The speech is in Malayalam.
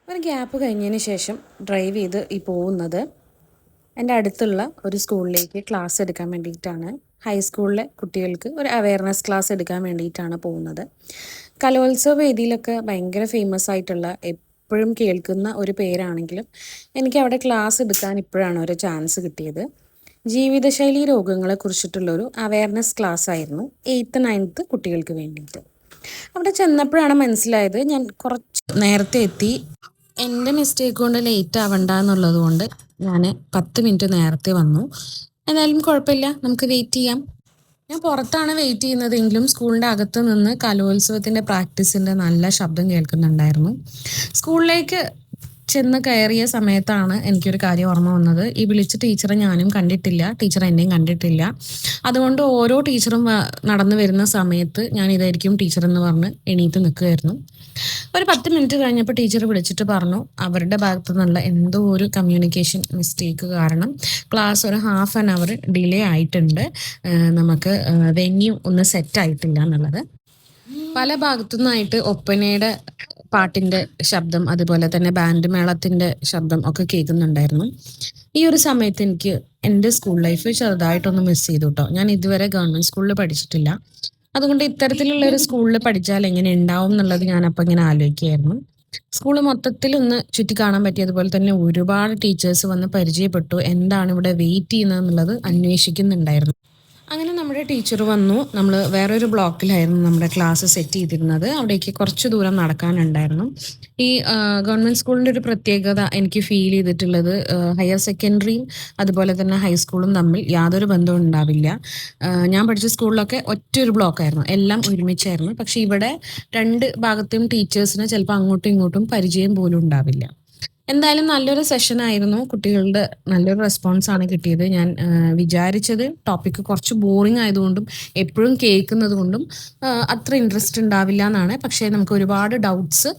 ഒരു ഗ്യാപ്പ് കഴിഞ്ഞതിന് ശേഷം ഡ്രൈവ് ചെയ്ത് പോകുന്നത് എൻ്റെ അടുത്തുള്ള ഒരു സ്കൂളിലേക്ക് ക്ലാസ് എടുക്കാൻ വേണ്ടിയിട്ടാണ്. ഹൈസ്കൂളിലെ കുട്ടികൾക്ക് ഒരു അവയർനെസ് ക്ലാസ് എടുക്കാൻ വേണ്ടിയിട്ടാണ് പോകുന്നത്. കലോത്സവ വേദിയിലൊക്കെ ഭയങ്കര ഫേമസ് ആയിട്ടുള്ള എപ്പോഴും കേൾക്കുന്ന ഒരു പേരാണെങ്കിലും എനിക്ക് അവിടെ ക്ലാസ് എടുക്കാൻ ഇപ്പോഴാണ് ഒരു ചാൻസ് കിട്ടിയത്. ജീവിതശൈലി രോഗങ്ങളെ കുറിച്ചിട്ടുള്ളൊരു അവയർനെസ് ക്ലാസ് ആയിരുന്നു 8th 9th കുട്ടികൾക്ക് വേണ്ടിയിട്ട്. അവിടെ ചെന്നപ്പോഴാണ് മനസ്സിലായത് ഞാൻ കുറച്ച് നേരത്തെ എത്തി. എൻ്റെ മിസ്റ്റേക്ക് കൊണ്ട് ലേറ്റ് ആവണ്ട എന്നുള്ളത് കൊണ്ട് ഞാൻ 10 മിനിറ്റ് നേരത്തെ വന്നു. എന്തായാലും കുഴപ്പമില്ല, നമുക്ക് വെയിറ്റ് ചെയ്യാം. ഞാൻ പുറത്താണ് വെയിറ്റ് ചെയ്യുന്നതെങ്കിലും സ്കൂളിൻ്റെ അകത്ത് നിന്ന് കലോത്സവത്തിൻ്റെ പ്രാക്ടീസിൻ്റെ നല്ല ശബ്ദം കേൾക്കുന്നുണ്ടായിരുന്നു. സ്കൂളിലേക്ക് ചെന്ന് കയറിയ സമയത്താണ് എനിക്കൊരു കാര്യം ഓർമ്മ വന്നത്. ഈ വിളിച്ച ടീച്ചറെ ഞാനും കണ്ടിട്ടില്ല, ടീച്ചർ എന്നെയും കണ്ടിട്ടില്ല. അതുകൊണ്ട് ഓരോ ടീച്ചറും നടന്നു വരുന്ന സമയത്ത് ഞാൻ ഇതായിരിക്കും ടീച്ചർ എന്ന് പറഞ്ഞ് എണീറ്റ് നിൽക്കുകയായിരുന്നു. ഒരു 10 മിനിറ്റ് കഴിഞ്ഞപ്പോൾ ടീച്ചർ വിളിച്ചിട്ട് പറഞ്ഞു അവരുടെ ഭാഗത്തു നിന്നുള്ള എന്തോ ഒരു കമ്മ്യൂണിക്കേഷൻ മിസ്റ്റേക്ക് കാരണം ക്ലാസ് ഒരു ഹാഫ് ആൻ അവർ ഡിലേ ആയിട്ടുണ്ട്, നമുക്ക് വെന്യൂ ഒന്ന് സെറ്റ് ആയിട്ടില്ല എന്നുള്ളത്. പല ഭാഗത്തു നിന്നായിട്ട് ഒപ്പനയുടെ പാട്ടിൻ്റെ ശബ്ദം, അതുപോലെ തന്നെ ബാൻഡ് മേളത്തിൻ്റെ ശബ്ദം ഒക്കെ കേൾക്കുന്നുണ്ടായിരുന്നു. ഈ ഒരു സമയത്ത് എനിക്ക് എൻ്റെ സ്കൂൾ ലൈഫ് ചെറുതായിട്ടൊന്ന് മിസ് ചെയ്തു കേട്ടോ. ഞാൻ ഇതുവരെ ഗവൺമെൻറ് സ്കൂളിൽ പഠിച്ചിട്ടില്ല. അതുകൊണ്ട് ഇത്തരത്തിലുള്ള ഒരു സ്കൂളിൽ പഠിച്ചാൽ എങ്ങനെ ഉണ്ടാവും എന്നുള്ളത് ഞാൻ അപ്പം ഇങ്ങനെ ആലോചിക്കുകയായിരുന്നു. സ്കൂൾ മൊത്തത്തിൽ ഒന്ന് ചുറ്റി കാണാൻ പറ്റി. അതുപോലെ തന്നെ ഒരുപാട് ടീച്ചേഴ്സ് വന്ന് പരിചയപ്പെട്ടു. എന്താണ് ഇവിടെ വെയിറ്റ് ചെയ്യുന്നത് എന്നുള്ളത് അന്വേഷിക്കുന്നുണ്ടായിരുന്നു. അങ്ങനെ നമ്മുടെ ടീച്ചർ വന്നു. നമ്മൾ വേറൊരു ബ്ലോക്കിലായിരുന്നു നമ്മുടെ ക്ലാസ് സെറ്റ് ചെയ്തിരുന്നത്. അവിടേക്ക് കുറച്ച് ദൂരം നടക്കാനുണ്ടായിരുന്നു. ഈ ഗവൺമെൻറ് സ്കൂളിൻ്റെ ഒരു പ്രത്യേകത എനിക്ക് ഫീൽ ചെയ്തിട്ടുള്ളത്, ഹയർ സെക്കൻഡറിയും അതുപോലെ തന്നെ ഹൈസ്കൂളും തമ്മിൽ യാതൊരു ബന്ധവും ഉണ്ടാവില്ല. ഞാൻ പഠിച്ച സ്കൂളിലൊക്കെ ഒറ്റൊരു ബ്ലോക്കായിരുന്നു, എല്ലാം ഒരുമിച്ചായിരുന്നു. പക്ഷെ ഇവിടെ രണ്ട് ഭാഗത്തെയും ടീച്ചേഴ്സിന് ചിലപ്പോൾ അങ്ങോട്ടും ഇങ്ങോട്ടും പരിചയം പോലും ഉണ്ടാവില്ല. എന്തായാലും നല്ലൊരു സെഷൻ ആയിരുന്നു. കുട്ടികളുടെ നല്ലൊരു റെസ്പോൺസ് ആണ് കിട്ടിയത്. ഞാൻ വിചാരിച്ചത് ടോപ്പിക്ക് കുറച്ച് ബോറിംഗ് ആയതുകൊണ്ടും എപ്പോഴും കേൾക്കുന്നത് കൊണ്ടും അത്ര ഇൻട്രസ്റ്റ് ഉണ്ടാവില്ല എന്നാണ്. പക്ഷേ നമുക്ക് ഒരുപാട് ഡൗട്ട്സ്